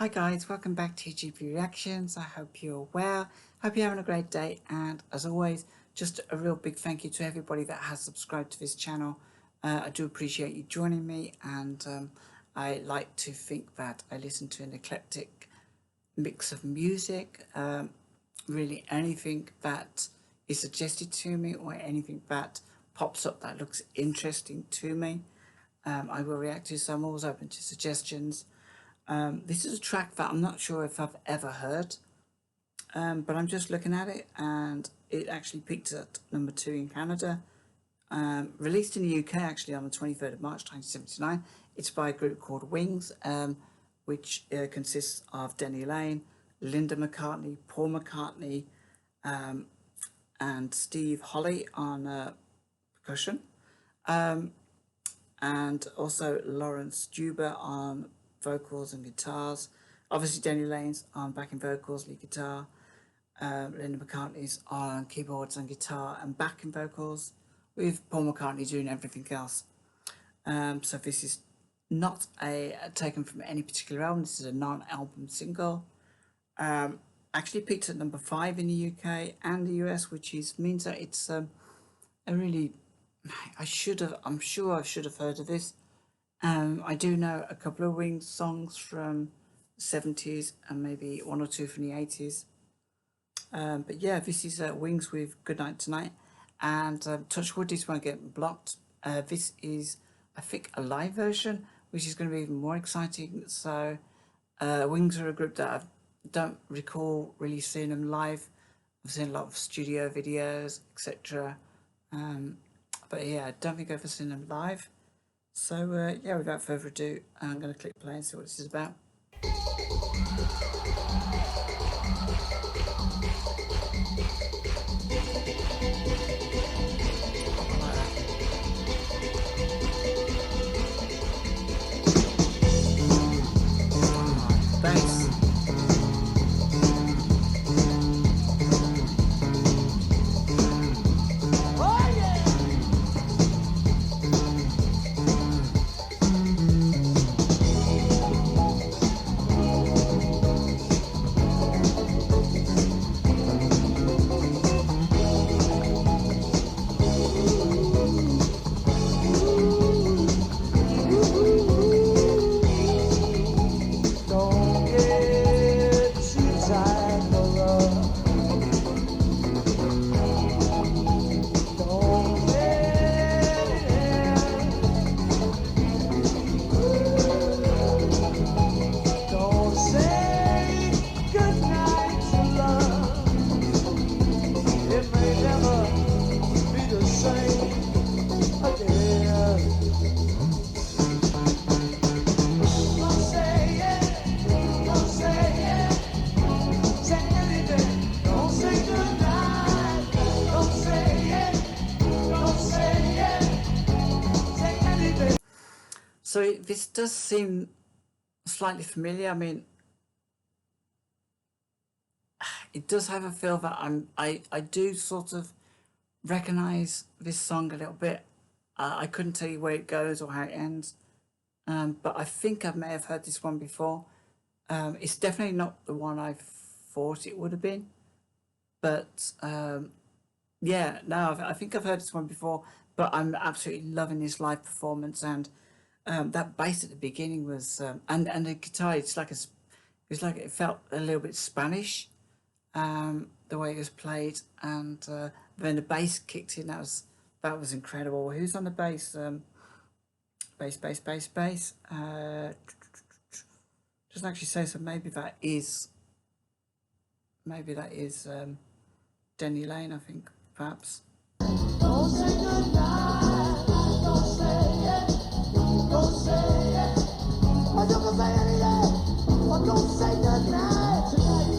Hi guys, welcome back to GP Reactions. I hope you're well. Hope you're having a great day, and as always, just a real big thank you to everybody that has subscribed to this channel. I do appreciate you joining me, and I like to think that I listen to an eclectic mix of music. Really anything that is suggested to me or anything that pops up that looks interesting to me, I will react to. So I'm always open to suggestions. This is a track that I'm not sure if I've ever heard, but I'm just looking at it, and it actually peaked at number 2 in Canada. Released in the UK actually on the 23rd of March 1979. It's by a group called Wings, which consists of Denny Laine, Linda McCartney, Paul McCartney, and Steve Holley on percussion, and also Lawrence Duber on vocals and guitars. Obviously Denny Laine's on backing vocals, lead guitar. Linda McCartney's on keyboards and guitar and backing vocals, with Paul McCartney doing everything else. So this is not taken from any particular album. This is a non-album single. Actually peaked at number 5 in the UK and the US, which means that it's a really, I'm sure I should have heard of this. I do know a couple of Wings songs from the 70s and maybe one or two from the 80s. But yeah, this is Wings with Goodnight Tonight, and touch wood, this won't get blocked. This is, I think, a live version, which is going to be even more exciting. So Wings are a group that I don't recall really seeing them live. I've seen a lot of studio videos, etc. But yeah, I don't think I've ever seen them live. So yeah, without further ado, I'm going to click play and see what this is about. Bass. So this does seem slightly familiar. I mean, it does have a feel that I do sort of recognise this song a little bit. I couldn't tell you where it goes or how it ends, but I think I may have heard this one before. It's definitely not the one I thought it would have been, but yeah, no, I think I've heard this one before, but I'm absolutely loving this live performance, and that bass at the beginning was, and the guitar, it's like it felt a little bit Spanish, the way it was played, and then the bass kicked in. That was incredible. Who's on the bass? Bass. Doesn't actually say, so maybe that is Denny Laine, I think, perhaps. Don't say goodnight, don't say it, don't say it. Or you can say anything, but don't say goodnight tonight.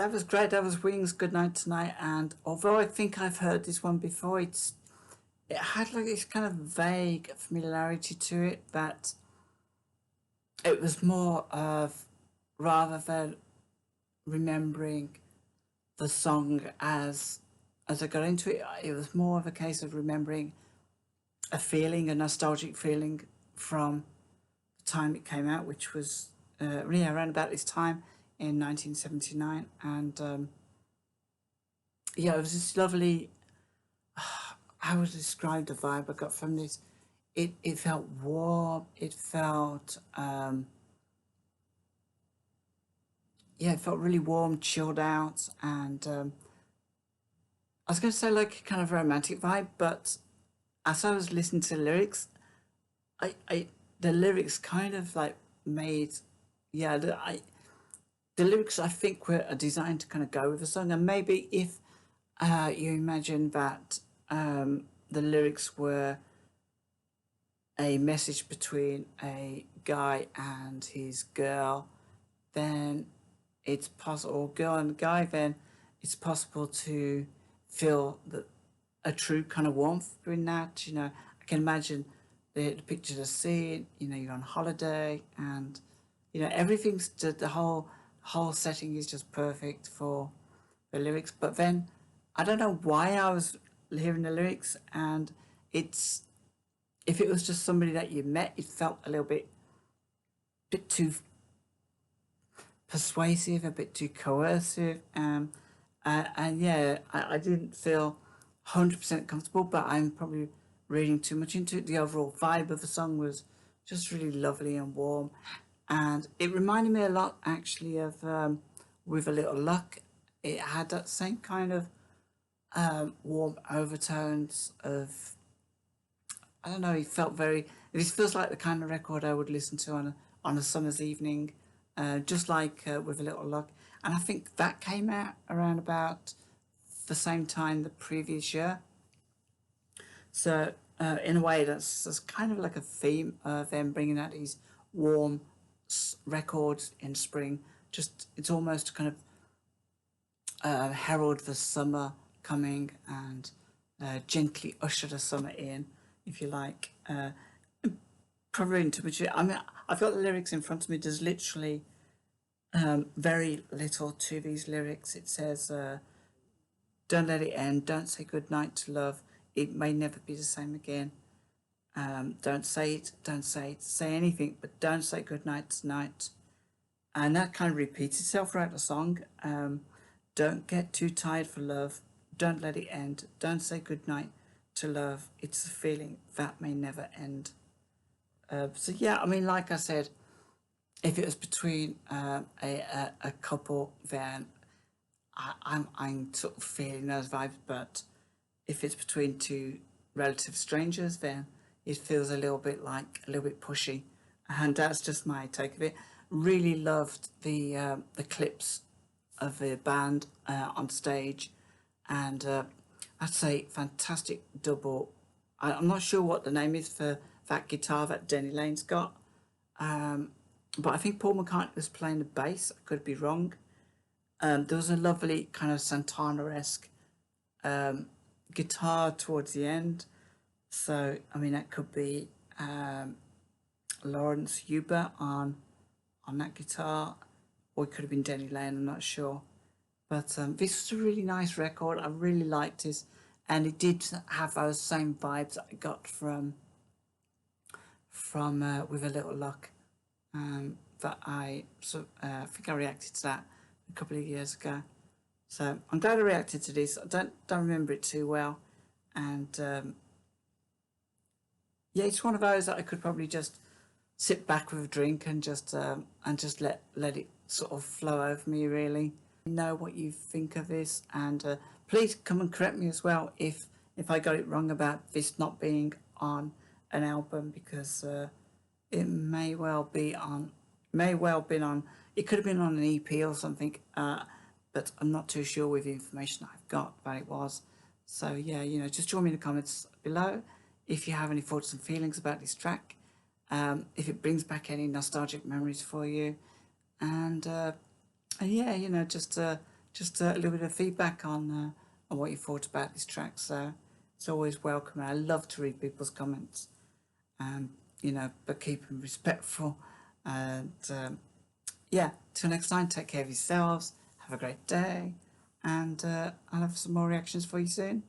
that was great. That was Wings, Goodnight Tonight. And although I think I've heard this one before, it had like this kind of vague familiarity to it that it was more of, rather than remembering the song as I got into it, it was more of a case of remembering a feeling, a nostalgic feeling from the time it came out, which was really around about this time in 1979. And yeah, it was this lovely, how would I describe the vibe I got from this? It felt warm, it felt, yeah, it felt really warm, chilled out, and I was going to say like a kind of romantic vibe, but as I was listening to the lyrics, I the lyrics kind of like made, yeah, the lyrics I think were designed to kind of go with the song, and maybe if you imagine that the lyrics were a message between a guy and his girl, then it's possible, or girl and guy, then it's possible to feel that a true kind of warmth in that. You know, I can imagine the picture, the scene. You know, you're on holiday, and you know everything's just, the whole setting is just perfect for the lyrics. But then I don't know why I was hearing the lyrics, and it's, if it was just somebody that you met, it felt a little bit too persuasive, a bit too coercive, and yeah, I didn't feel 100% comfortable, but I'm probably reading too much into it. The overall vibe of the song was just really lovely and warm, and it reminded me a lot actually of With a Little Luck. It had that same kind of warm overtones of, I don't know, it felt very, this feels like the kind of record I would listen to on a summer's evening, just like With a Little Luck. And I think that came out around about the same time the previous year. So in a way, that's kind of like a theme of them bringing out these warm records in spring. Just, it's almost kind of herald the summer coming, and gently usher the summer in, if you like. Probably into which, I mean, I've got the lyrics in front of me. There's literally very little to these lyrics. It says, "Don't let it end. Don't say goodnight to love. It may never be the same again. Don't say it. Don't say it. Say anything, but don't say goodnight tonight." And that kind of repeats itself throughout the song. Don't get too tired for love. Don't let it end. Don't say goodnight to love. It's a feeling that may never end. So yeah, I mean, like I said, if it was between a couple, then I'm sort of feeling those vibes. But if it's between two relative strangers, then it feels a little bit like a little bit pushy, and that's just my take of it. Really loved the clips of the band on stage, and I'd say fantastic double. I'm not sure what the name is for that guitar that Denny Lane's got, but I think Paul McCartney was playing the bass. I could be wrong. There was a lovely kind of Santana-esque guitar towards the end. So, I mean, that could be Lawrence Huber on that guitar, or it could have been Denny Lane, I'm not sure. But this was a really nice record. I really liked it, and it did have those same vibes that I got from With a Little Luck. That I think I reacted to that a couple of years ago. So I'm glad I reacted to this. I don't remember it too well, and yeah, it's one of those that I could probably just sit back with a drink and just let it sort of flow over me, really. Know what you think of this, and please come and correct me as well if I got it wrong about this not being on an album, because it may well been on, it could have been on an EP or something, but I'm not too sure with the information I've got that it was. So yeah, you know, just join me in the comments below if you have any thoughts and feelings about this track, if it brings back any nostalgic memories for you, and yeah, you know, just just a little bit of feedback on what you thought about this track. So it's always welcome. I love to read people's comments, but keep them respectful. And yeah, till next time, take care of yourselves. Have a great day, and I'll have some more reactions for you soon.